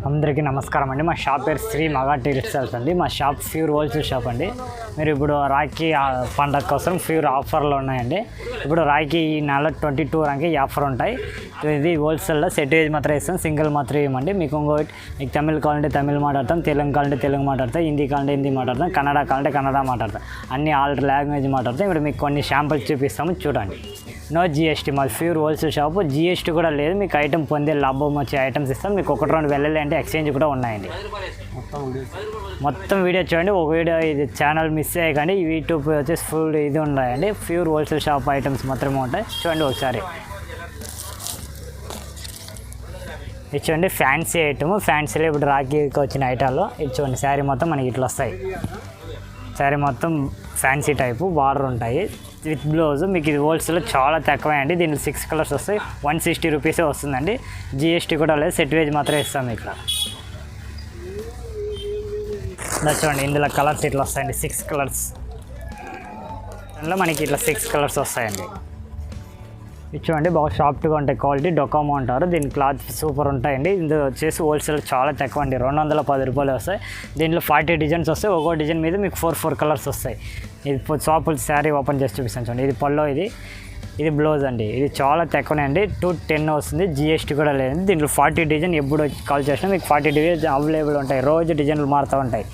అందరికీ నమస్కారం అండి. మా షాప్ పేరు శ్రీ మగా టెక్స్టైల్స్ అండి. మా షాప్ ప్యూర్ హోల్సేల్ షాప్ అండి. మీరు ఇప్పుడు రాఖీ పండగ కోసం ప్యూర్ ఆఫర్లు ఉన్నాయండి. ఇప్పుడు రాఖీ ఈ నెల 22 రంకి ఆఫర్ ఉంటాయి. ఇది హోల్సేల్లో సెట్ వేజ్ మాత్రం ఇస్తాం, సింగిల్ మాత్రం ఇవ్వమండి. మీకు ఇంకోటి మీకు తమిళ్ కావాలంటే తమిళ్ మాట్లాడతాం, తెలుగు కావాలంటే తెలుగు మాట్లాడతాం, హిందీ కావాలంటే హిందీ మాట్లాడతాం, కన్నడ కావాలంటే కన్నడ మాట్లాడతాం, అన్ని ఆల్ లాంగ్వేజ్ మాట్లాడతాం. ఇప్పుడు మీకు కొన్ని శాంపుల్స్ చూపిస్తాము చూడండి. నో జిఎస్టీ, మాది ప్యూర్ హోల్సేల్ షాపు. జిఎస్టీ కూడా లేదు. మీకు ఐటమ్ పొందే లాభం వచ్చే ఐటమ్స్ ఇస్తాం. మీకు 1-2 వెళ్ళాలి అంటే ఎక్స్చేంజ్ కూడా ఉన్నాయండి. మొత్తం వీడియో చూడండి. ఒక వీడియో ఇది ఛానల్ మిస్ అయ్యాయి కానీ యూట్యూబ్ వచ్చేసి ఫుల్ ఇది ఉన్నాయండి. ప్యూర్ హోల్సేల్ షాప్ ఐటమ్స్ మాత్రమే ఉంటాయి. చూడండి ఒకసారి. ఇది చూడండి ఫ్యాన్సీ ఐటమ్. ఫ్యాన్సీలో ఇప్పుడు రాఖీకి వచ్చిన ఐటాలు ఇది చూడండి. శారీ మొత్తం మనకి ఇట్లా వస్తాయి. శారీ మొత్తం ఫ్యాన్సీ టైపు బార్డర్ ఉంటాయి విత్ బ్లౌజ్. మీకు ఇది హోల్సేల్లో చాలా తక్కువ అండి. దీనిలో 6 కలర్స్ వస్తాయి. 160 రూపీసే వస్తుందండి. జిఎస్టీ కూడా లేదు. సెట్ వేజ్ మాత్రమే ఇస్తాం ఇక్కడ. చూడండి ఇందులో కలర్స్ ఇట్లా వస్తాయండి. 6 కలర్స్. దానిలో మనకి ఇట్లా 6 కలర్స్ వస్తాయండి. ఇది చూడండి బాగా సాఫ్ట్గా ఉంటాయి. క్వాలిటీ డొకామో అంటారు. దీని క్లాత్ సూపర్ ఉంటాయండి. ఇందులో వచ్చేసి హోల్సేల్ చాలా తక్కువ అండి. 210 రూపాయలు వస్తాయి. దీంట్లో 40 డిజైన్స్ వస్తాయి. ఒక్కో డిజైన్ మీద మీకు 4 కలర్స్ వస్తాయి. ఇది షాపులు శారీ ఓపెన్ చేసి చూపిస్తాను చూడండి. ఇది పల్లో, ఇది బ్లౌజ్ అండి. ఇది చాలా తక్కువనే అండి. 210 వస్తుంది. జిఎస్టీ కూడా లేదండి. దీంట్లో 40 డిజైన్ ఎప్పుడు కాల్ చేసినా మీకు 40 డిజైన్ అవైలబుల్ ఉంటాయి. రోజు డిజైన్లు మారుతూ ఉంటాయి.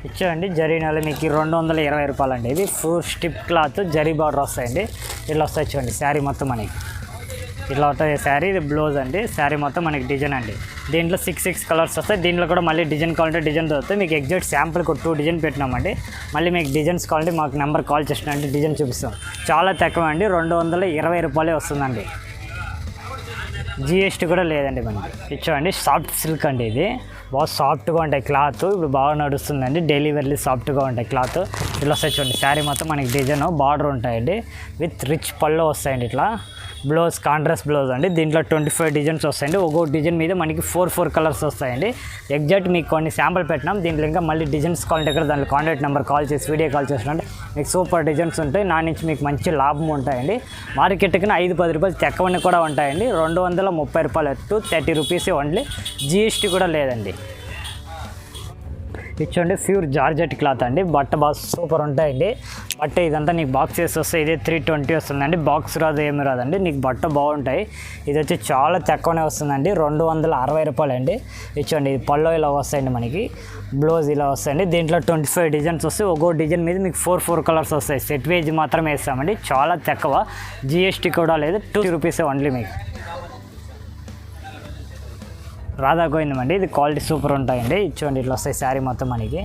ఇచ్చేయండి జరీనాలు మీకు 220 రూపాయలు అండి. ఇది full strip cloth zari border వస్తాయండి. ఇట్లా వస్తాయి చూడండి. శారీ మొత్తం మనకి ఇట్లా వస్తాయి శారీ. ఇది బ్లౌజ్ అండి. శారీ మొత్తం మనకి డిజైన్ అండి. దీంట్లో 6 కలర్స్ వస్తాయి. దీంట్లో కూడా మళ్ళీ డిజైన్ కావాలంటే డిజైన్ దొరుకుతాయి. మీకు ఎగ్జాక్ట్ శాంపుల్కి 2 డిజైన్ పెట్టినామండి. మళ్ళీ మీకు డిజైన్స్ కావాలంటే మాకు నెంబర్ కాల్ చేసినంటే డిజైన్ చూపిస్తాం. చాలా తక్కువ అండి. 220 రూపాయలే వస్తుందండి. జిఎస్టీ కూడా లేదండి మనకి. ఇచ్చేయండి సాఫ్ట్ సిల్క్ అండి. ఇది బాగా సాఫ్ట్గా ఉంటాయి క్లాత్. ఇప్పుడు బాగా నడుస్తుందండి. డైలీ వేర్లీ సాఫ్ట్గా ఉంటాయి క్లాత్. ఇట్లా వస్తాయి చూడండి. శారీ మొత్తం మనకి డిజైన్ బార్డర్ ఉంటాయండి. విత్ రిచ్ పళ్ళు వస్తాయండి. ఇట్లా బ్లౌజ్ కాంట్రాస్ట్ బ్లౌజ్ అండి. దీంట్లో 25 డిజైన్స్ వస్తాయండి. ఒక్కో డిజైన్ మీద మనకి 4 కలర్స్ వస్తాయండి. ఎగ్జాక్ట్ మీకు కొన్ని శాంపుల్ పెట్టినాం. దీంట్లో ఇంకా మళ్ళీ డిజైన్స్ కావాలంటే ఇక్కడ దాంట్లో కాంటాక్ట్ నెంబర్ కాల్ చేసి వీడియో కాల్ చేసినట్టు మీకు సూపర్ డిజైన్స్ ఉంటాయి. నా నుంచి మీకు మంచి లాభం ఉంటాయండి. మార్కెట్కి 5-10 రూపాయలు తక్కువని కూడా ఉంటాయండి. 230 రూపాయలు టు 30 రూపీస్ ఓన్లీ. జిఎస్టీ కూడా లేదండి. ఇచ్చండి ప్యూర్ జార్జెట్ క్లాత్ అండి. బట్ట బాగా సూపర్ ఉంటాయండి. బట్ట ఇదంతా నీకు బాక్సెస్ వస్తాయి. ఇదే 320 వస్తుందండి. బాక్స్ రాదు ఏమి రాదండి. నీకు బట్ట బాగుంటాయి. ఇది వచ్చి చాలా తక్కువనే వస్తుందండి. 260 రూపాయలు అండి. ఇచ్చండి ఇది పల్లో ఇలా వస్తాయండి. మనకి బ్లౌజ్ ఇలా వస్తాయండి. దీంట్లో 25 డిజైన్స్ వస్తాయి. ఒక్కో డిజైన్ మీద మీకు 4 కలర్స్ వస్తాయి. సెట్ వేజ్ మాత్రమే వేస్తామండి. చాలా తక్కువ. జిఎస్టీ కూడా లేదు. 2 రూపీసే ఓన్లీ మీకు. రాధా గోవిందం అండి. ఇది క్వాలిటీ సూపర్ ఉంటాయండి. ఇచ్చుకోండి ఇట్లా వస్తాయి శారీ మొత్తం మనకి.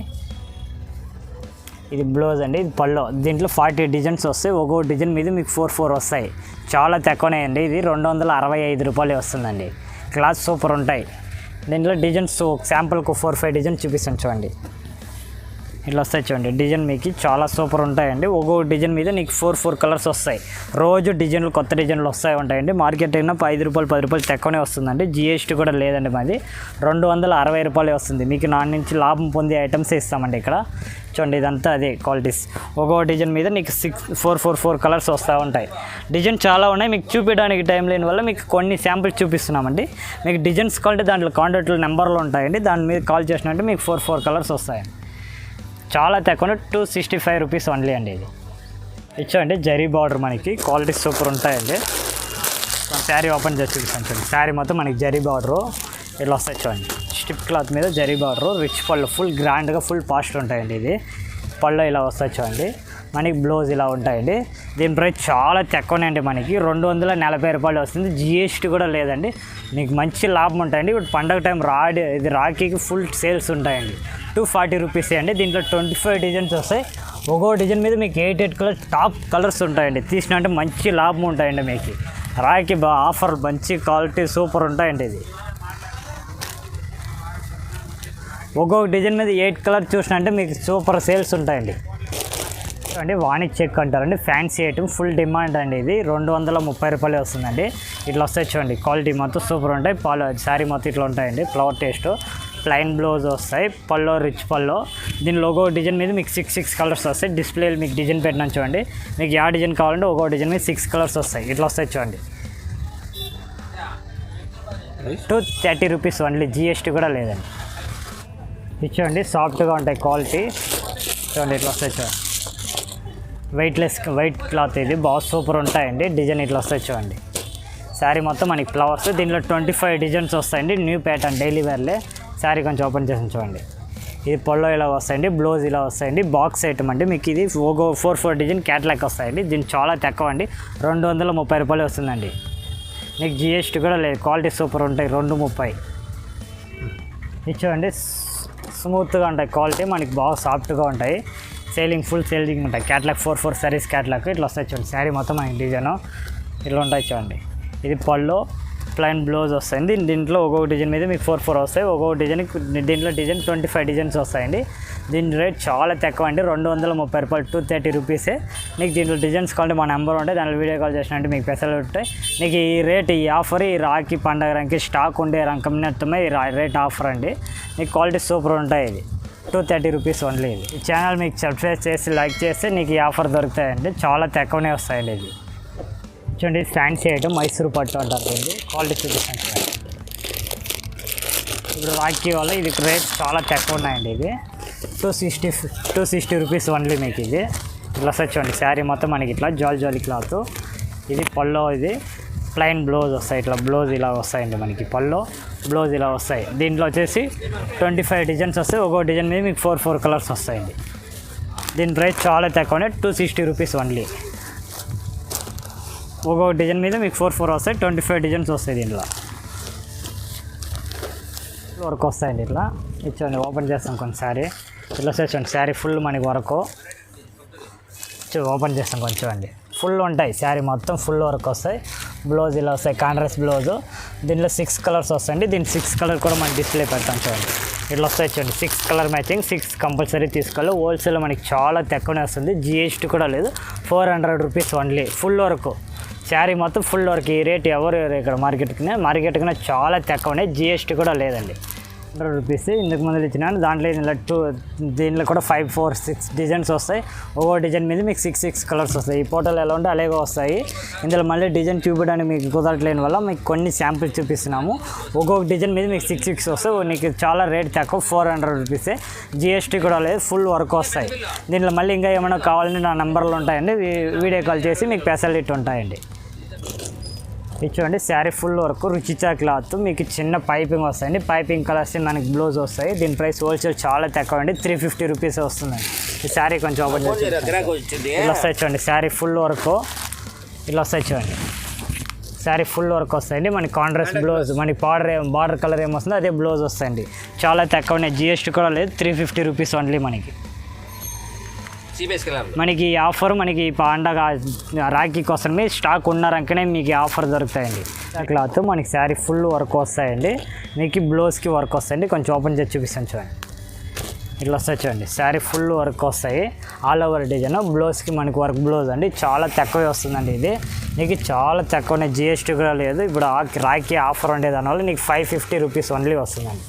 ఇది బ్లౌజ్ అండి. ఇది పల్లో. దీంట్లో 40 డిజైన్స్ వస్తాయి. ఒక్కో డిజైన్ మీద మీకు 4 వస్తాయి. చాలా తక్కువనే అండి. ఇది 265 రూపాయలు వస్తుందండి. క్లాత్ సూపర్ ఉంటాయి. దీంట్లో డిజైన్స్ శాంపుల్కు 4-5 డిజైన్స్ చూపిస్తాను చూడండి. ఇట్లా వస్తాయి చూడండి. డిజైన్ మీకు చాలా సూపర్ ఉంటాయండి. ఒక్కో డిజైన్ మీద నీకు 4 కలర్స్ వస్తాయి. రోజు డిజైన్లు కొత్త డిజైన్లు వస్తాయి ఉంటాయండి. మార్కెట్ అయినా 5 రూపాయలు 10 రూపాయలు తక్కువనే వస్తుందండి. జిఎస్టీ కూడా లేదండి. మాది 260 రూపాయలు వస్తుంది. మీకు నా నుంచి లాభం పొందే ఐటమ్స్ ఇస్తామండి ఇక్కడ. చూడండి ఇదంతా అదే క్వాలిటీస్. ఒక్కో డిజైన్ మీద నీకు 4 కలర్స్ వస్తూ ఉంటాయి. డిజైన్ చాలా ఉన్నాయి. మీకు చూపించడానికి టైం లేని వల్ల మీకు కొన్ని శాంపిల్స్ చూపిస్తున్నామండి. మీకు డిజైన్స్ కావాలంటే దాంట్లో కాంటాక్ట్ నెంబర్లు ఉంటాయండి. దాని మీద కాల్ చేసినట్టు మీకు 4 కలర్స్ వస్తాయండి. చాలా తక్కువ 265 రూపీస్ ఓన్లీ అండి. ఇది ఇచ్చండి జరీ బార్డర్ మనకి క్వాలిటీ సూపర్ ఉంటాయండి. శారీ ఓపెన్ చేసి చూపిస్తాను చూడండి. శారీ మొత్తం మనకి జరీ బార్డరు ఇట్లా వస్తాయి చూడండి. స్టిప్ క్లాత్ మీద జరీ బార్డరు రిచ్ పళ్ళు ఫుల్ గ్రాండ్గా ఫుల్ పాస్ట్ ఉంటాయండి. ఇది పళ్ళు ఇలా వస్తాయి చూడండి. మనకి బ్లౌజ్ ఇలా ఉంటాయండి. దీని ప్రైస్ చాలా తక్కువనే అండి. మనకి 240 రూపాయలు వస్తుంది. జిఎస్టీ కూడా లేదండి. మీకు మంచి లాభం ఉంటాయండి. ఇప్పుడు పండగ టైం ఇది రాఖీకి ఫుల్ సేల్స్ ఉంటాయండి. 240 రూపీస్ అండి. దీంట్లో 25 డిజైన్స్ వస్తాయి. ఒక్కో డిజైన్ మీద మీకు 8 కలర్స్ టాప్ కలర్స్ ఉంటాయండి. తీసినట్టు మంచి లాభం ఉంటాయండి. మీకు రాఖీ ఆఫర్ మంచి క్వాలిటీ సూపర్ ఉంటాయండి. ఇది ఒక్కొక్క డిజైన్ మీద 8 కలర్ చూసినట్టే మీకు సూపర్ సేల్స్ ఉంటాయండి. అండి వాణి చెక్ అంటారండి. ఫ్యాన్సీ ఐటమ్ ఫుల్ డిమాండ్ అండి. ఇది 230 రూపాయలు వస్తుందండి. ఇట్లా వస్తాయి చూడండి. క్వాలిటీ మొత్తం సూపర్ ఉంటాయి. శారీ మొత్తం ఇట్లా ఉంటాయండి. ఫ్లవర్ టేస్ట్ ప్లెయిన్ బ్లౌజ్ వస్తాయి. పల్లో రిచ్ పల్లో. దీని లోగో డిజైన్ మీద మీకు 6 కలర్స్ వస్తాయి. డిస్ప్లేలు మీకు డిజైన్ పెట్టినా చూడండి. మీకు ఏ డిజైన్ కావాలంటే ఒక్కో డిజైన్ మీద 6 కలర్స్ వస్తాయి. ఇట్లా వస్తాయి చూడండి. 230 రూపీస్ ఓన్లీ, జిఎస్టీ కూడా లేదండి. ఇచ్చోండి సాఫ్ట్గా ఉంటాయి క్వాలిటీ. చూడండి ఇట్లా వస్తాయి, చూడండి వైట్ క్లాత్, ఇది బాగా సూపర్ ఉంటాయండి. డిజైన్ ఇట్లా వస్తాయి చూడండి. శారీ మొత్తం మనకి ఫ్లవర్స్, దీంట్లో 25 డిజైన్స్ వస్తాయండి. న్యూ ప్యాటర్న్ డైలీ వేర్లే. శారీ కొంచెం ఓపెన్ చేసి చూడండి. ఇది పొల్లో ఇలా వస్తాయండి, బ్లౌజ్ ఇలా వస్తాయండి. బాక్స్ ఐటమ్ అండి. మీకు ఇది 4 డిజైన్ క్యాట్లాగ్ వస్తాయండి. దీన్ని చాలా తక్కువ అండి, 230 రూపాయలు వస్తుందండి. మీకు జిఎస్టీ కూడా లేదు. క్వాలిటీ సూపర్ ఉంటాయి. 230 ఇచ్చేయండి. స్మూత్గా ఉంటాయి క్వాలిటీ, మనకి బాగా సాఫ్ట్గా ఉంటాయి. ఫుల్ సేలింగ్ ఉంటాయి. క్యాట్లాగ్ 4 సారీస్ క్యాట్లాగ్ ఇట్లా వస్తాయి చూడండి. శారీ మొత్తం మనకి డిజైన్ ఇట్లా ఉంటాయి చూడండి. ఇది పళ్ళు, ప్లైన్ బ్లౌజ్ వస్తాయండి. దీంట్లో ఒక్కొక్క డిజైన్ మీద మీకు 4 వస్తాయి. ఒక్కొక్క డిజైన్ దీంట్లో డిజైన్ 25 డిజైన్స్ వస్తాయండి. దీని రేట్ చాలా తక్కువ అండి, 230 రూపాయలు, 230 రూపీసే. మీకు దీంట్లో డిజైన్స్ కావాలంటే మా నెంబర్ ఉంటాయి, దాంట్లో వీడియో కాల్ చేసినట్టు మీకు ఫెసిలిటీ ఉంటాయి. మీకు ఈ రేట్, ఈ ఆఫర్ ఈ రాఖీ పండగ రంకి స్టాక్ ఉండే రంకమే ఈ రేట్ ఆఫర్ అండి. మీకు క్వాలిటీ సూపర్ ఉంటాయి. ఇది 230 రూపీస్ ఓన్లీ. ఇది ఈ ఛానల్ మీకు సబ్స్క్రైబ్ చేసి లైక్ చేస్తే నీకు ఈ ఆఫర్ దొరుకుతాయండి. చాలా తక్కువనే వస్తాయండి. ఇది చూడండి, ఫ్యాన్సీ ఐటమ్ మైసూరు పట్టు అంటారు. ఇది క్వాలిటీ చూపిస్తాను చూడండి. ఇప్పుడు రాఖీ వల్ల ఇది రేట్ చాలా తక్కువ ఉన్నాయండి. ఇది 260 రూపీస్ ఓన్లీ మీకు. ఇది ఇట్లా చూడండి. శారీ మొత్తం మనకి ఇట్లా జాలీ క్లాత్. ఇది పల్లో, ఇది ప్లైన్ బ్లౌజ్ వస్తాయి. ఇట్లా బ్లౌజ్ ఇలా వస్తాయండి మనకి. పల్లో బ్లౌజ్ ఇలా వస్తాయి. దీంట్లో వచ్చేసి 25 డిజైన్స్ వస్తాయి. ఒక్కో డిజైన్ మీద మీకు 4 కలర్స్ వస్తాయండి. దీని ప్రైస్ చాలా తక్కువనే, 260 రూపీస్ ఓన్లీ. ఒక్కొక్క డిజైన్ మీద మీకు 4 వస్తాయి. 25 డిజైన్స్ వస్తాయి. దీంట్లో వర్క్ వస్తాయండి. ఇట్లా ఇచ్చండి, ఓపెన్ చేస్తాం కొంచెం. శారీ ఇట్లా చూడండి. శారీ ఫుల్ మనకి వర్క్ ఓపెన్ చేస్తాం కొంచెం అండి. ఫుల్ ఉంటాయి. శారీ మొత్తం ఫుల్ వర్క్ వస్తాయి. బ్లౌజ్ ఇలా వస్తాయి, కాంట్రాస్ట్ బ్లౌజు. దీంట్లో 6 కలర్స్ వస్తాయండి. దీని 6 కలర్ కూడా మనం డిస్ప్లే పెడతాం చూడండి. ఇట్లా వస్తాయి చూడండి. 6 కలర్ మ్యాచింగ్, 6 కంపల్సరీ తీసుకోవాలి. హోల్సేల్ మనకి చాలా తక్కువనే వస్తుంది. జిఎస్టీ కూడా లేదు. 400 rupees only. Full work sari మొత్తం ఫుల్ వర్క్. ఈ రేట్ ఎవరు ఇక్కడ మార్కెట్కి చాలా తక్కువనే, జిఎస్టీ కూడా లేదండి. 100 రూపీస్ ఇందుకు ముందు ఇచ్చినాను. దాంట్లో దీంట్లో కూడా 5, 4, 6 డిజైన్స్ వస్తాయి. ఒక్కో డిజైన్ మీద మీకు 6 కలర్స్ వస్తాయి. ఈ ఫోటోలు ఎలా ఉంటే అలాగే వస్తాయి. ఇందులో మళ్ళీ డిజైన్ చూపించడానికి మీకు కుదరట్లేని వల్ల మీకు కొన్ని శాంపిల్స్ చూపిస్తున్నాము. ఒక్కొక్క డిజైన్ మీద మీకు 6 వస్తాయి. మీకు చాలా రేట్ తక్కువ, 400 రూపీసే. జిఎస్టీ కూడా లేదు. ఫుల్ వర్క్ వస్తాయి. దీంట్లో మళ్ళీ ఇంకా ఏమైనా కావాలంటే నా నెంబర్లు ఉంటాయండి, వీడియో కాల్ చేసి మీకు ఫెసిలిటీ ఉంటాయండి. ఇచ్చుకోండి. శారీ ఫుల్ వర్క్, రుచిచా క్లాత్. మీకు చిన్న పైపింగ్ వస్తాయండి. పైపింగ్ కలర్స్ మనకి బ్లౌజ్ వస్తాయి. దీని ప్రైస్ హోల్సేల్ చాలా తక్కువ అండి, 350 రూపీస్ వస్తుందండి. ఈ శారీ కొంచెం ఓపెన్ చేసి ఇలా వస్తాయి చూడండి. శారీ ఫుల్ వర్క్ ఇలా వస్తాయి చూడండి. శారీ ఫుల్ వర్క్ వస్తాయండి. మనకి కాంట్రాస్ట్ బ్లౌజ్, మనకి బార్డర్ కలర్ ఏమొస్తుందో అదే బ్లౌజ్ వస్తాయండి. చాలా తక్కువనే, జిఎస్టీ కూడా లేదు. 350 రూపీస్ ఓన్లీ మనకి. మనకి ఈ ఆఫర్ మనకి పండగ రాఖీ కోసమే స్టాక్ ఉన్నారంకనే మీకు ఈ ఆఫర్ దొరుకుతాయండి. క్లాత్ మనకి శారీ ఫుల్ వర్క్ వస్తాయండి. మీకు బ్లౌజ్కి వర్క్ వస్తాయండి. కొంచెం ఓపెన్ చేసి చూపిస్తాను చూడండి. ఇట్లా వస్తాయి చూడండి. శారీ ఫుల్ వర్క్ వస్తాయి. All over design. బ్లౌజ్కి మనకి వర్క్ బ్లౌజ్ అండి. చాలా తక్కువే వస్తుందండి. ఇది నీకు చాలా తక్కువనే, జిఎస్టీ కూడా లేదు. ఇప్పుడు రాఖీ ఆఫర్ ఉండే దానివల్ల నీకు 550 రూపీస్ ఓన్లీ వస్తుందండి.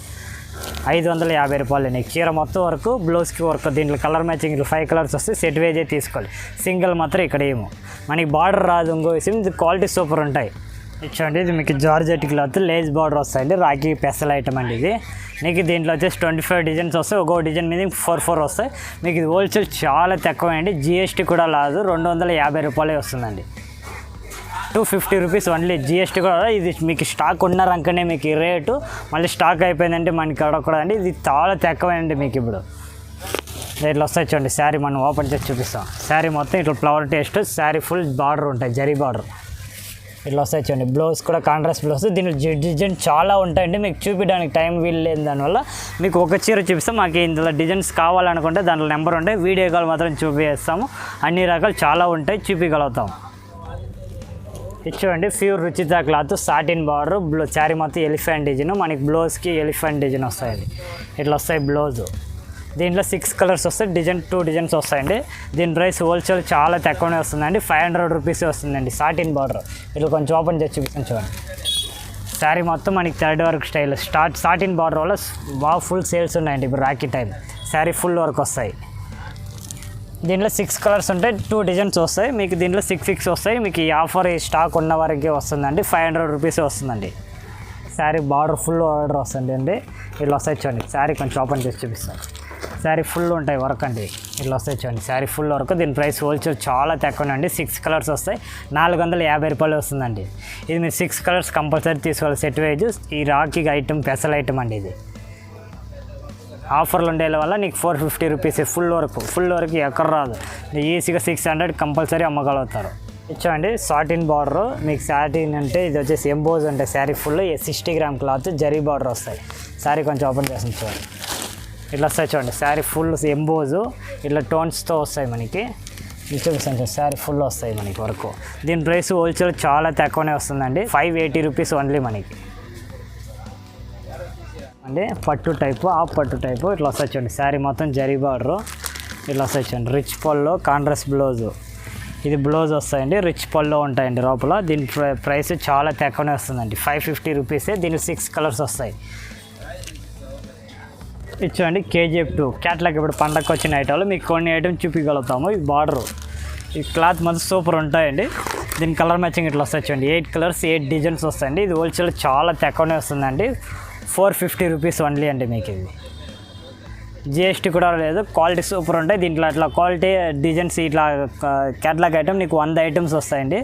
550 రూపాయలు. నీకు చీర మొత్తం వరకు, బ్లౌజ్కి వర్క్. దీంట్లో కలర్ మ్యాచింగ్ 5 కలర్స్ వస్తే సెట్ వేజే తీసుకోవాలి. సింగిల్ మాత్రం ఇక్కడ ఏమో మనకి బార్డర్ రాదు. ఇంకో విషయం, ఇది క్వాలిటీ సూపర్ ఉంటాయి. ఇచ్చండి. ఇది మీకు జార్జెట్ క్లాత్, లేస్ బార్డర్ వస్తాయండి. రాఖీ స్పెషల్ ఐటమ్ అండి ఇది. మీకు దీంట్లో వచ్చేసి 25 డిజైన్స్ వస్తాయి. ఒక్కో డిజైన్ మీద 4 వస్తాయి. మీకు ఇది హోల్సేల్ చాలా తక్కువ అండి, జిఎస్టీ కూడా రాదు. 250 రూపాయలే వస్తుందండి. 250 రూపీస్ ఓన్లీ, జిఎస్టీ కూడా. ఇది మీకు స్టాక్ ఉన్నారంకనే మీకు ఈ రేటు. మళ్ళీ స్టాక్ అయిపోయిందంటే మనకి అడగకూడదు అండి. ఇది చాలా తక్కువేనండి మీకు. ఇప్పుడు ఇట్లా వస్తాయి చూడండి. శారీ మనం ఓపెన్ చేసి చూపిస్తాం. శారీ మొత్తం ఇట్లా flower taste. Sari full border ఉంటాయి, జరీ బార్డర్. ఇట్లా వస్తాయి చూడండి. బ్లౌజ్ కూడా కాంట్రాస్ట్ బ్లౌజ్. దీనిలో డిజైన్ చాలా ఉంటాయండి. మీకు చూపించడానికి టైం వీలు లేదు. దానివల్ల మీకు ఒక చీర చూపిస్తాం. మాకు ఇందులో డిజైన్స్ కావాలనుకుంటే దాంట్లో నెంబర్ ఉంటాయి, వీడియో కాల్ మాత్రం చూపిస్తాము. అన్ని రకాలు చాలా ఉంటాయి, చూపించగలుగుతాం. ఇచ్చేయండి. ప్యూర్ రుచితా క్లాత్, సాటిన్ బార్డర్. శారీ మొత్తం ఎలిఫెంట్ డిజైన్. మనకి బ్లౌజ్కి ఎలిఫెంట్ డిజైన్ వస్తాయండి. ఇట్లా వస్తాయి బ్లౌజ్. దీంట్లో 6 కలర్స్ వస్తాయి. 2 డిజైన్స్ వస్తాయండి. దీని ప్రైస్ హోల్సేల్ చాలా తక్కువనే వస్తుందండి, 500 రూపీస్ వస్తుందండి. Satin border. ఇట్లా కొంచెం ఓపెన్ చేసి చూపిస్తాను చూడండి. శారీ మొత్తం మనకి third work style. Satin border వల్ల బాగా ఫుల్ సేల్స్ ఉన్నాయండి ఇప్పుడు Rakhi time. Sari full work వస్తాయి. దీంట్లో 6 కలర్స్ ఉంటాయి. 2 డిజైన్స్ వస్తాయి. మీకు దీంట్లో 6 వస్తాయి. మీకు ఈ ఆఫర్ ఈ స్టాక్ ఉన్న వరకే వస్తుందండి. 500 రూపీస్ వస్తుందండి. శారీ బార్డర్ ఫుల్ ఆర్డర్ వస్తుంది అండి. ఇట్లా వస్తాయి చూడండి. శారీ కొంచెం ఓపెన్ చేసి చూపిస్తాను. శారీ ఫుల్ ఉంటాయి వర్క్ అండి. ఇట్లా వస్తాయి చూడండి. Sari full work. దీని ప్రైస్ హోల్సేల్ చాలా తక్కువనండి. 6 కలర్స్ వస్తాయి. 450 రూపాయలు వస్తుందండి. ఇది మీరు 6 కలర్స్ కంపల్సరీ తీసుకోవాలి. సెట్ వైజ్ ఈ రాఖీ ఐటమ్ స్పెషల్ ఐటమ్ అండి. ఇది ఆఫర్లు ఉండే వల్ల నీకు 450 రూపీస్ ఫుల్ వర్క్ ఎక్కడ రాదు. ఈజీగా 600 కంపల్సరీ అమ్మగలుగుతారు. ఇచ్చామండి సాటిన్ బార్డర్. మీకు సాటిన్ అంటే ఇది వచ్చేసి ఎంబోజ్ అంటే sari full 60 gram cloth zari border వస్తాయి. శారీ కొంచెం ఓపెన్ చేసి చూడండి. ఇట్లా వస్తాయి చూడండి. శారీ ఫుల్ ఎంబోజు ఇట్లా టోన్స్తో వస్తాయి మనకి. ఇది చూపిస్తాను. శారీ ఫుల్ వస్తాయి మనకి వర్క్. దీని ప్రైస్ హోల్సేల్ చాలా తక్కువనే వస్తుందండి. 580 రూపీస్ ఓన్లీ మనకి అండి. పట్టు టైపు హాఫ్ పట్టు టైపు ఇట్లా వస్తాయి చూడండి. శారీ మొత్తం జరీ బార్డరు ఇట్లా వస్తాయి చూడండి. రిచ్ పళ్ళు కాంట్రాస్ట్ బ్లౌజు. ఇది బ్లౌజ్ వస్తాయండి. రిచ్ పళ్ళు ఉంటాయండి లోపల. దీని ప్రైస్ చాలా తక్కువనే వస్తుందండి. 550 రూపీసే. దీనికి 6 కలర్స్ వస్తాయి. ఇచ్చండి KGF 2 క్యాట్లాగ్. ఇప్పుడు పండగకి వచ్చిన ఐటమ్లు మీకు కొన్ని ఐటమ్స్ చూపించగలుగుతాము. ఈ బార్డరు ఈ క్లాత్ మొత్తం సూపర్ ఉంటాయండి. దీని కలర్ మ్యాచింగ్ ఇట్లా వస్తాయి చూడండి. 8 కలర్స్ 8 డిజైన్స్ వస్తాయండి. ఇది హోల్సేల్ చాలా తక్కువనే వస్తుందండి. 450 రూపీస్ ఓన్లీ అండి. మీకు ఇది GST కూడా లేదు. క్వాలిటీ సూపర్ ఉంటాయి. దీంట్లో అట్లా క్వాలిటీ డిజైన్స్ ఇట్లా క్యాట్లాగ్ ఐటమ్ నీకు 100 ఐటమ్స్ వస్తాయండి.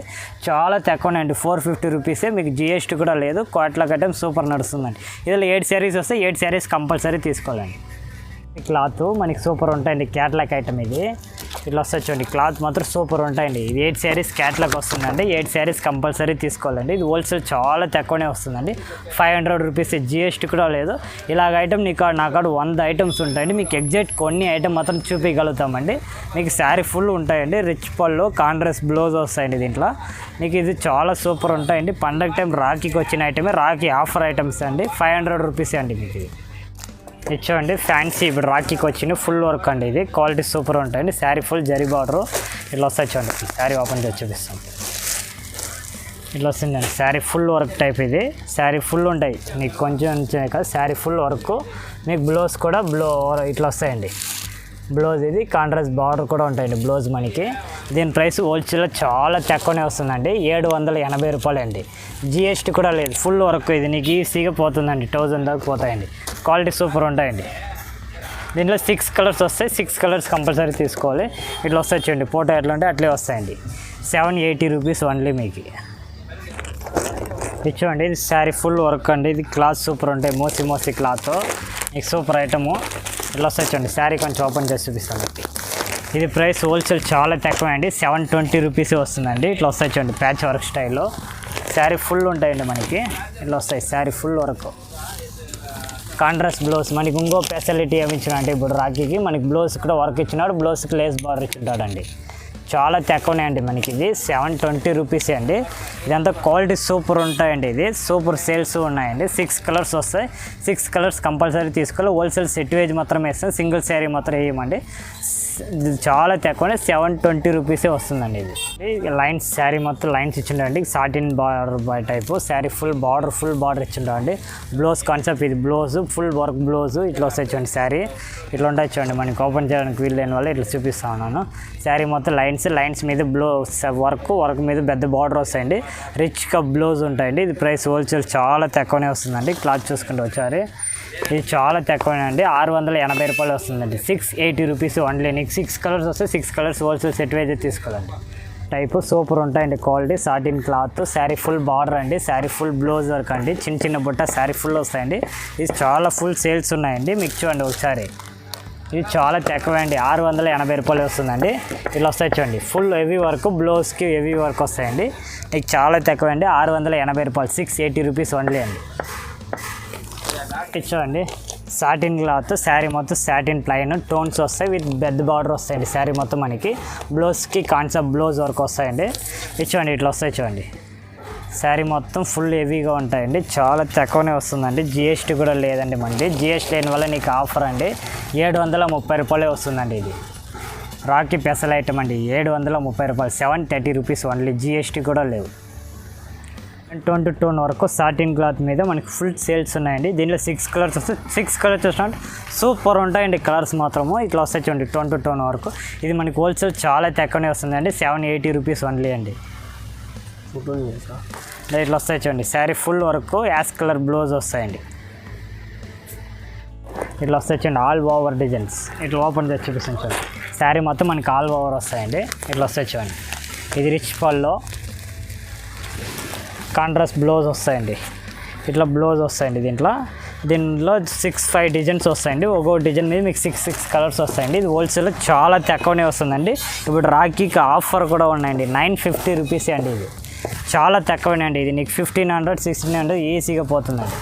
చాలా తక్కువనే అండి. 450 రూపీసే. మీకు GST కూడా లేదు. క్యాట్లాగ్ ఐటమ్ సూపర్ నడుస్తుందండి. ఇందులో 8 శారీస్ వస్తాయి. 8 శారీస్ కంపల్సరీ తీసుకోవాలండి. క్లాత్ మనకి సూపర్ ఉంటాయండి. క్యాట్లాగ్ ఐటమ్ ఇది ఇట్లా వస్తాయి చూడండి. క్లాత్ మాత్రం సూపర్ ఉంటాయండి. ఇది 8 శారీస్ క్యాట్లాగ్ వస్తుందండి. 8 శారీస్ కంపల్సరీ తీసుకోవాలండి. ఇది హోల్సేల్ చాలా తక్కువనే వస్తుందండి. 500 రూపీస్. GST కూడా లేదు. ఇలాగ ఐటమ్ నా కాడ 100 ఐటమ్స్ ఉంటాయండి. మీకు ఎగ్జాక్ట్ కొన్ని ఐటమ్ మాత్రం చూపించగలుగుతామండి. మీకు శారీ ఫుల్ ఉంటాయండి. రిచ్ పళ్ళు కాంట్రాస్ట్ బ్లౌజ్ వస్తాయండి. దీంట్లో మీకు ఇది చాలా సూపర్ ఉంటాయండి. పండగ టైం రాఖీకి వచ్చిన ఐటమే. రాఖీ ఆఫర్ ఐటమ్స్ అండి. 500 రూపీస్ అండి మీకు ఇది. ఇచ్చామండి ఫ్యాన్సీ ఇప్పుడు రాఖీకి వచ్చిన ఫుల్ వర్క్ అండి. ఇది క్వాలిటీ సూపర్ ఉంటాయండి. శారీ ఫుల్ జరీ బార్డరు ఇట్లా వస్తాయి చూడండి. శారీ ఓపెన్ చేసి చూపిస్తాం. ఇట్లా వస్తుందండి. Sari full work type. ఇది శారీ ఫుల్ ఉంటాయి. మీకు కొంచెం కాదు శారీ ఫుల్ వర్క్. మీకు బ్లౌజ్ కూడా ఇట్లా వస్తాయండి. బ్లౌజ్ ఇది కాంట్రాస్ట్ బార్డర్ కూడా ఉంటాయండి బ్లౌజ్ మనకి. దీని ప్రైస్ హోల్సేల్లో చాలా తక్కువనే వస్తుందండి. 780 రూపాయలు అండి. GST కూడా లేదు. ఫుల్ వర్క్ ఇది నీకు ఈజీగా పోతుందండి. 1000 దాకా పోతాయండి. క్వాలిటీ సూపర్ ఉంటాయండి. దీంట్లో 6 కలర్స్ వస్తాయి. 6 కలర్స్ కంపల్సరీ తీసుకోవాలి. ఇట్లా వస్తాయి చూడండి. ఫోటో ఎట్లా ఉంటే అట్లే వస్తాయండి. 780 రూపీస్ ఓన్లీ మీకు. ఇచ్చేయండి. ఇది శారీ ఫుల్ వర్క్ అండి. ఇది క్లాత్ సూపర్ ఉంటాయి. మోసి క్లాత్ మీకు సూపర్ ఐటము. ఇట్లా వస్తాయి చూడండి. శారీ కొంచెం ఓపెన్ చేసి చూపిస్తాను. ఇది ప్రైస్ హోల్సేల్ చాలా తక్కువ అండి. 720 రూపీస్ వస్తుందండి. ఇట్లా వస్తాయి చూడండి. ప్యాచ్ వర్క్ స్టైల్లో శారీ ఫుల్ ఉంటాయండి మనకి. ఇట్లా వస్తాయి. Sari full work contrast blouse. మనకి ఇంకో ఫెసిలిటీ ఏమి ఇచ్చిన అంటే ఇప్పుడు రాఖీకి మనకి బ్లౌజ్ కూడా వర్క్ ఇచ్చినాడు. బ్లౌజ్కి లేస్ బార్డర్ ఇచ్చింటాడండి. చాలా తక్కువనే అండి మనకి. ఇది 720 రూపీసే అండి. ఇదంతా క్వాలిటీ సూపర్ ఉంటాయండి. ఇది సూపర్ సేల్స్ ఉన్నాయండి. 6 కలర్స్ వస్తాయి. 6 కలర్స్ కంపల్సరీ తీసుకోవాలి. హోల్సేల్ సెట్ వేజ్ మాత్రమే వేస్తాం. సింగిల్ శారీ మాత్రం వేయమండి. చాలా తక్కువనే 720 రూపీసే వస్తుందండి. ఇది లైన్స్ శారీ మొత్తం లైన్స్ ఇచ్చిండండి. Satin border type sari full border ఇచ్చిండండి. బ్లౌజ్ కాన్సెప్ట్ ఇది. బ్లౌజ్ ఫుల్ వర్క్ బ్లౌజ్ ఇట్లా వస్తాయి చూడండి. శారీ ఇట్లా ఉంటాయి చూడండి. మనకి ఓపెన్ చేయడానికి వీలు లేని వల్ల ఇట్లా చూపిస్తా ఉన్నాను. శారీ మొత్తం లైన్స్ మీద బ్లౌజ్ వర్క్ మీద పెద్ద బార్డర్ వస్తాయండి. రిచ్గా బ్లౌజ్ ఉంటాయండి. ఇది ప్రైస్ హోల్సేల్ చాలా తక్కువనే వస్తుందండి. క్లాత్ చూసుకుంటూ వచ్చారు. ఇది చాలా తక్కువేనండి. 680 రూపాయలు వస్తుందండి. 680 రూపీస్ ఓన్లీ. నీకు 6 కలర్స్ వస్తే 6 కలర్స్ హోల్సేల్ సెట్ వైజ్ తీసుకోవాలండి. టైపు సూపర్ ఉంటాయండి. Quality satin cloth. Sari full border అండి. శారీ ఫుల్ బ్లౌజ్ వర్క్ అండి. చిన్న బుట్ట శారీ ఫుల్ వస్తాయండి. ఇది చాలా ఫుల్ సేల్స్ ఉన్నాయండి. మీకు చూడండి ఒకసారి. ఇది చాలా తక్కువ అండి. 680 రూపాయలు వస్తుందండి. ఇలా వస్తాయి చూడండి. ఫుల్ హెవీ వర్క్ బ్లౌజ్కి హెవీ వర్క్ వస్తాయండి. మీకు చాలా తక్కువ అండి. 680 రూపాయలు. 680 రూపీస్ ఓన్లీ అండి. ఇచ్చామండి సాటిన్ క్లాత్. శారీ మొత్తం సాటిన్ ప్లైన్ టోన్స్ వస్తాయి. విత్ పెద్ద బార్డర్ వస్తాయండి. శారీ మొత్తం మనకి బ్లౌజ్కి కాన్సెప్ట్ బ్లౌజ్ వర్క్ వస్తాయండి. ఇచ్చేయండి. ఇట్లా వస్తాయి చూడండి. శారీ మొత్తం ఫుల్ హెవీగా ఉంటాయండి. చాలా తక్కువనే వస్తుందండి. GST కూడా లేదండి మనకి. GST లేని వల్ల నీకు ఆఫర్ అండి. 730 రూపాయలే వస్తుందండి. ఇది రాఖీ స్పెషల్ ఐటమ్ అండి. 730 రూపాయలు. 730 రూపీస్ ఓన్లీ. GST కూడా లేవు. 22 వరకు సాటిన్ క్లాత్ మీద మనకి ఫుల్ సేల్స్ ఉన్నాయండి. దీనిలో 6 కలర్స్ వస్తాయి. 6 కలర్స్ వచ్చినట్టు సూపర్ ఉంటాయండి. కలర్స్ మాత్రము ఇట్లా వస్తాయి చూడండి. 22 వరకు. ఇది మనకి హోల్సేల్ చాలా తక్కువనే వస్తుందండి. 780 రూపీస్ ఓన్లీ అండి. ఇట్లా వస్తాయి చూడండి. Sari full work ash colour blouse వస్తాయండి. ఇట్లా వస్తాయి చూడండి, ఆల్ ఓవర్ డిజైన్స్. ఇట్లా ఓపెన్ చేసి చూపిస్తాను చూడండి. శారీ మొత్తం మనకి ఆల్ ఓవర్ వస్తాయండి. ఇట్లా వస్తాయి చూడండి. ఇది రిచ్ పల్లో కాంట్రాస్ట్ బ్లౌజ్ వస్తాయండి. ఇట్లా బ్లౌజ్ వస్తాయండి. దీంట్లో 6-5 డిజైన్స్ వస్తాయండి. ఒక్కో డిజైన్ మీద మీకు 6 కలర్స్ వస్తాయండి. ఇది హోల్సేల్ చాలా తక్కువనే వస్తుందండి. ఇప్పుడు రాఖీకి ఆఫర్ కూడా ఉన్నాయండి. 950 రూపీస్ అండి. ఇది చాలా తక్కువనే అండి. ఇది నీకు 1500 1600 ఈజీగా పోతుందండి.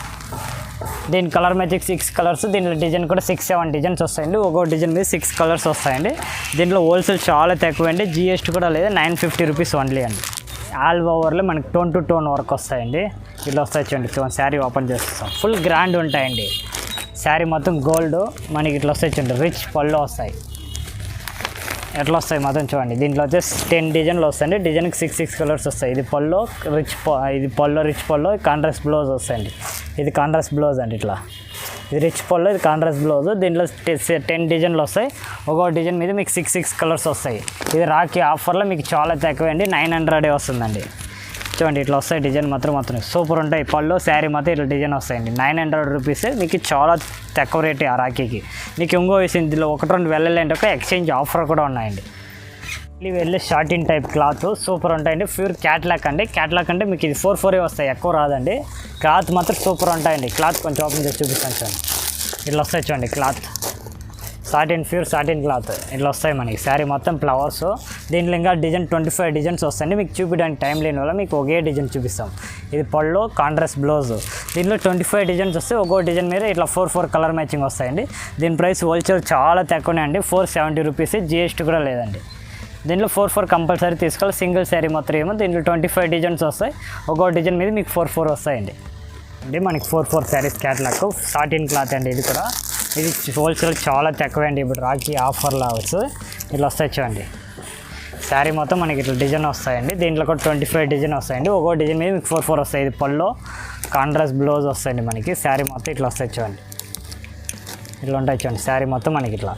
దీని కలర్ మ్యాచింగ్ 6 కలర్స్. దీంట్లో డిజైన్ కూడా 6-7 డిజైన్స్ వస్తాయండి. ఒక్కో డిజైన్ మీద 6 కలర్స్ వస్తాయండి. దీంట్లో హోల్సేల్ చాలా తక్కువ అండి. GST కూడా లేదు. 950 రూపీస్ ఓన్లీ అండి. ఆల్ ఓవర్లో మనకి టోన్ టు టోన్ వర్క్ వస్తాయండి. ఇట్లా వస్తాయి చూడండి. శారీ ఓపెన్ చేస్తాం. ఫుల్ గ్రాండ్ ఉంటాయండి. శారీ మొత్తం గోల్డ్ మనకి ఇట్లా వస్తాయి చూడండి. రిచ్ పళ్ళు వస్తాయి. ఎట్లా వస్తాయి మొత్తం చూడండి. దీంట్లో వచ్చేసి 10 డిజైన్లు వస్తాయండి. డిజైన్కి 6 కలర్స్ వస్తాయి. ఇది పళ్ళు రిచ్ పళ్ళు కాంట్రాస్ట్ బ్లౌజ్ వస్తాయండి. ఇది కాంట్రాస్ట్ బ్లౌజ్ అండి. ఇట్లా ఇది రిచ్ పళ్ళు, ఇది కాంట్రాస్ట్ బ్లౌజ్. దీంట్లో 10 డిజైన్లు వస్తాయి. ఒక్కో డిజైన్ మీద మీకు 6 కలర్స్ వస్తాయి. ఇది రాఖీ ఆఫర్లో మీకు చాలా తక్కువ అండి. 900 వస్తుందండి. చూడండి ఇట్లా వస్తాయి డిజైన్ మాత్రం సూపర్ ఉంటాయి. పళ్ళు శారీ మాత్రం ఇట్లా డిజైన్ వస్తాయండి. 900 రూపీస్ మీకు చాలా తక్కువ రేట్ ఆ రాఖీకి. మీకు ఇంకో విషయం, ఇందులో 1-2 వెళ్ళాలంటే ఒక ఎక్స్చేంజ్ ఆఫర్ కూడా ఉన్నాయండి. ఇవి వెళ్ళి షార్టిన్ టైప్ క్లాత్ సూపర్ ఉంటాయండి. ప్యూర్ క్యాట్లాక్ అండి. క్యాట్లాక్ అంటే మీకు ఇది 4 వస్తాయి, ఎక్కువ రాదండి. క్లాత్ మాత్రం సూపర్ ఉంటాయండి. క్లాత్ కొంచెం ఓపెన్ చేసి చూపిస్తాను చూడండి. ఇట్లా వస్తాయి చూడండి క్లాత్. ప్యూర్ సాటిన్ క్లాత్ ఇట్లా వస్తాయి మనకి. శారీ మొత్తం ఫ్లవర్స్. దీంట్లో ఇంకా డిజైన్ 25 డిజైన్స్ వస్తాయండి. మీకు చూపించడానికి టైం లేని వల్ల మీకు ఒకే డిజైన్ చూపిస్తాం. ఇది పళ్ళు కాంట్రాస్ట్ బ్లౌజ్. దీంట్లో 25 డిజైన్స్ వస్తాయి. ఒక్కో డిజైన్ మీద ఇట్లా 4 కలర్ మ్యాచింగ్ వస్తాయండి. దీని ప్రైస్ హోల్సేల్ చాలా తక్కువనే అండి. 470 రూపీస్. GST కూడా లేదండి. దీంట్లో 4 కంపల్సరీ తీసుకోవాలి. సింగిల్ శారీ మాత్రం ఏమో. దీంట్లో 25 డిజైన్స్ వస్తాయి. ఒక్కో డిజైన్ మీద మీకు 4 వస్తాయండి. అంటే మనకి 4 శారీస్ క్యాట్లాక్ సాటిన్ క్లాత్ అండి. ఇది కూడా ఇది హోల్సేల్ చాలా తక్కువ అండి. ఇప్పుడు రాఖీ ఆఫర్లో అవచ్చు. ఇట్లా వస్తాయి చూడండి. శారీ మొత్తం మనకి ఇట్లా డిజైన్ వస్తాయండి. దీంట్లో కూడా 25 డిజైన్ వస్తాయండి. ఒక్కో డిజైన్ మీద మీకు 4 వస్తాయి. ఇది పళ్ళు కాంట్రాస్ట్ బ్లౌజ్ వస్తాయండి మనకి. శారీ మొత్తం ఇట్లా వస్తాయి చూడండి. ఇట్లా ఉంటాయి చూడండి. శారీ మొత్తం మనకి ఇట్లా.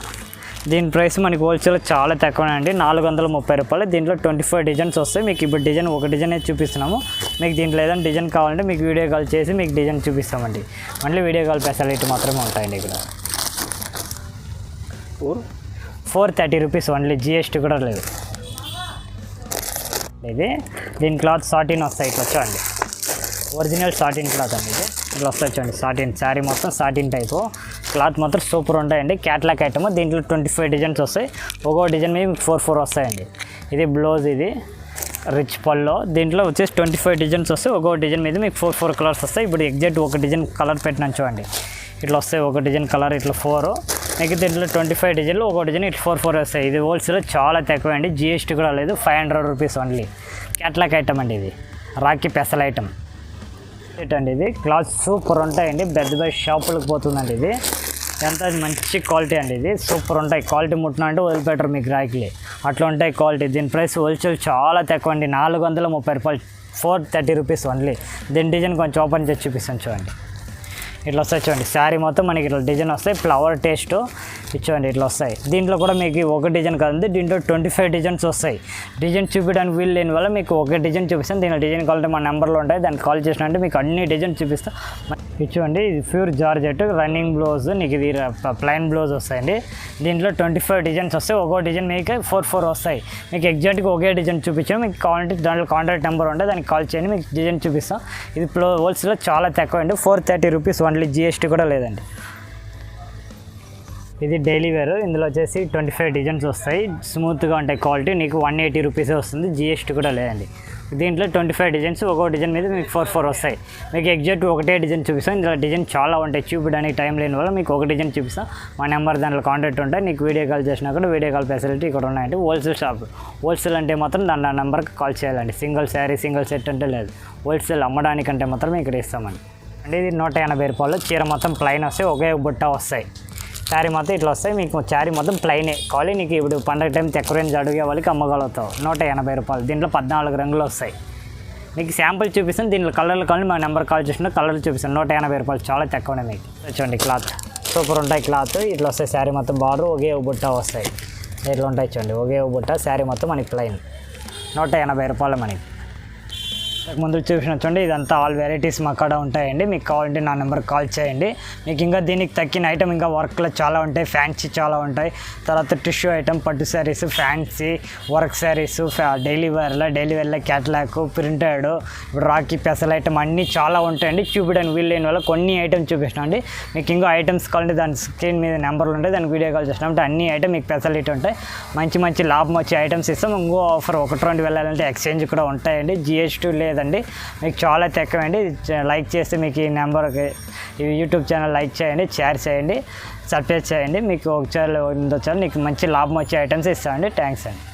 దీని ప్రైస్ మనకి హోల్సేల్ చాలా తక్కువ అండి. 430 రూపాయలు. దీంట్లో 25 డిజైన్స్ వస్తాయి. మీకు ఇప్పుడు ఒక డిజైన్ అయితే చూపిస్తున్నాము. మీకు దీంట్లో ఏదైనా డిజైన్ కావాలంటే మీకు వీడియో కాల్ చేసి మీకు డిజైన్ చూపిస్తామండి. మళ్ళీ వీడియో కాల్ ఫెసిలిటీ మాత్రమే ఉంటాయండి. ఇక్కడ 430 రూపీస్ ఓన్లీ. GST కూడా లేదు. ఇది దీని క్లాత్ సాటిన్ వస్తాయి. ఇట్లా చూడండి. ఒరిజినల్ సాటిన్ క్లాత్ అండి. ఇది ఇట్లా వస్తాయి చూడండి. సాటిన్ శారీ మొత్తం సాటిన్ టైపు. క్లాత్ మాత్రం సూపర్ ఉంటాయండి. క్యాట్లాక్ ఐటమ్. దీంట్లో 25 డిజైన్స్ వస్తాయి. ఒక్కో డిజైన్ మీద మీకు 4 వస్తాయండి. ఇది బ్లౌజ్. ఇది రిచ్ పల్లో. దీంట్లో వచ్చేసి 25 డిజైన్స్ వస్తాయి. ఒక్కో డిజైన్ మీద మీకు 4 కలర్స్ వస్తాయి. ఇప్పుడు ఎగ్జాక్ట్ ఒక డిజైన్ కలర్ పెట్టినాను చూడండి. ఇట్లా వస్తాయి. ఒక డిజైన్ కలర్ ఇట్లా 4. మీకు దీంట్లో 25 డిజైన్లు ఒక్కో డిజైన్ ఇట్లా 4 వస్తాయి. ఇది హోల్సేల్ చాలా తక్కువ అండి. GST కూడా లేదు. 500 రూపీస్ ఓన్లీ. క్యాట్లాక్ ఐటమ్ అండి. ఇది రాఖీ స్పెషల్ ఐటమ్ అండి. ఇది క్లాత్ సూపర్ ఉంటాయండి. పెద్ద షాపులకు పోతుందండి. ఇది ఎంత మంచి క్వాలిటీ అండి. ఇది సూపర్ ఉంటాయి. క్వాలిటీ ముట్టిన అంటే వదిలిపెట్టరు మీకు రాఖీలే. అట్లా ఉంటాయి క్వాలిటీ. దీని ప్రైస్ హోల్సేల్ చాలా తక్కువ అండి. 430 రూపాయలు. 430 రూపీస్ ఓన్లీ. దీని డిజైన్ కొంచెం ఓపెన్ చేసి చూపిస్తాను చూడండి. ఇట్లా వస్తాయి చూడండి. శారీ మొత్తం మనకి ఇట్లా డిజైన్ వస్తాయి. ఫ్లవర్ టేస్ట్ ఇచ్చండి. ఇట్లా వస్తాయి. దీంట్లో కూడా మీకు ఒక డిజైన్ కాదండి. దీంట్లో 25 డిజైన్స్ వస్తాయి. డిజైన్ చూపించడానికి వీలు లేని వల్ల మీకు ఒక డిజైన్ చూపిస్తాను. దీంట్లో డిజైన్ కావాలంటే మా నెంబర్లో ఉంటాయి. దానికి కాల్ చేసినట్టు మీకు అన్ని డిజైన్ చూపిస్తాను. ఇచ్చండి. ఇది ప్యూర్ జార్జెట్ రన్నింగ్ బ్లౌజ్. నీకు ఇది ప్లైన్ బ్లౌజ్ వస్తాయండి. దీంట్లో 25 డిజైన్స్ వస్తాయి. ఒక్కో డిజైన్ మీకు 4 వస్తాయి. మీకు ఎగ్జాక్ట్గా ఒకే డిజైన్ చూపించాము. మీకు కావాలంటే దాంట్లో కాంటాక్ట్ నెంబర్ ఉంటే దానికి కాల్ చేయండి. మీకు డిజైన్ చూపిస్తాం. ఇది హోల్సేల్లో చాలా తక్కువ అండి. 430 రూపీస్ ఓన్లీ. GST కూడా లేదండి. ఇది డైలీ వేర్. ఇందులో వచ్చేసి 25 డిజైన్స్ వస్తాయి. స్మూత్గా ఉంటాయి. క్వాలిటీ నీకు 180 రూపీసే వస్తుంది. GST కూడా లేదండి. దీంట్లో 25 డిజైన్స్. ఒక్కో డిజైన్ మీద మీకు 4 వస్తాయి. మీకు ఎగ్జాక్ట్ ఒకటే డిజైన్ చూపిస్తాం. ఇందులో డిజైన్ చాలా ఉంటాయి. చూపించడానికి టైం లేని వల్ల మీకు ఒక డిజైన్ చూపిస్తాం. మా నెంబర్ దాంట్లో కాంటాక్ట్ ఉంటాయి. నీకు వీడియో కాల్ చేసినా కూడా వీడియో కాల్ ఫెసిలిటీ ఇక్కడ ఉన్నాయండి. Wholesale shop. హోల్సేల్ అంటే మాత్రం దాని నెంబర్కి కాల్ చేయాలండి. సింగిల్ శారీ సింగిల్ సెట్ అంటే లేదు. హోల్సేల్ అమ్మడానికంటే మాత్రం ఇక్కడ ఇస్తామండి. అంటే ఇది 180 రూపాయలు. చీర మొత్తం ప్లైన్ వస్తాయి. ఒకే బుట్ట వస్తాయి. శారీ మొత్తం ఇట్లా వస్తాయి. మీకు శారీ మొత్తం ప్లైనే కావాలి. నీకు ఇప్పుడు పండగ టైం తక్కువ రేంజ్ అడిగే వాళ్ళకి అమ్మగలుగుతావు. 180 రూపాయలు. దీంట్లో 14 రంగులు వస్తాయి. మీకు శాంపుల్ చూపిస్తాను. దీంట్లో కలర్లు కావాలి. మా నెంబర్ కాల్ చేసిన కలర్లు చూపిస్తాను. 180 రూపాయలు. చాలా తక్కువనే మీకు. చూడండి క్లాత్ సూపర్ ఉంటాయి. క్లాత్ ఇట్లా వస్తాయి. శారీ మొత్తం బార్డర్ ఒకే బుట్ట వస్తాయి. ఇట్లా ఉంటాయి చూడండి. ఒకే బుట్ట శారీ మొత్తం మనకి ప్లైన్. 180 రూపాయలు మనకి. ముందు చూసినట్టుండి ఇదంతా ఆల్ వెరైటీస్ మా కాడ ఉంటాయండి. మీకు కావాలంటే నా నెంబర్కి కాల్ చేయండి. మీకు ఇంకా దీనికి తగ్గిన ఐటమ్ ఇంకా వర్క్లో చాలా ఉంటాయి, ఫ్యాన్సీ చాలా ఉంటాయి. తర్వాత టిష్యూ ఐటమ్, పట్టు saris, fancy work saris, daily వేర్లో క్యాట్లాగ్, ప్రింటెడ్, ఇప్పుడు రాఖీ పెసల్ ఐటమ్ అన్నీ చాలా ఉంటాయండి. చూపించడానికి వీలు లేని వల్ల కొన్ని ఐటమ్స్ చూపిస్తున్నాం అండి. మీకు ఇంకా ఐటమ్స్ కావాలంటే దాని స్క్రీన్ మీద నెంబర్లు ఉంటాయి, దానికి వీడియో కాల్ చేసినామంటే అన్ని ఐటమ్ మీకు ఫెసిలిటీ ఉంటాయి. మంచి లాభం వచ్చే ఐటమ్స్ ఇస్తాం. ఇంకో ఆఫర్ 1-2 వెళ్ళాలంటే ఎక్స్చేంజ్ కూడా ఉంటాయండి. GST లేదండి. మీకు చాలా తక్కువండి. లైక్ చేస్తే మీకు ఈ నెంబర్కి ఈ యూట్యూబ్ ఛానల్ లైక్ చేయండి, షేర్ చేయండి, సబ్స్క్రైబ్ చేయండి. మీకు ఒకసారి నీకు మంచి లాభం వచ్చే ఐటమ్స్ ఇస్తామండి. థ్యాంక్స్ అండి.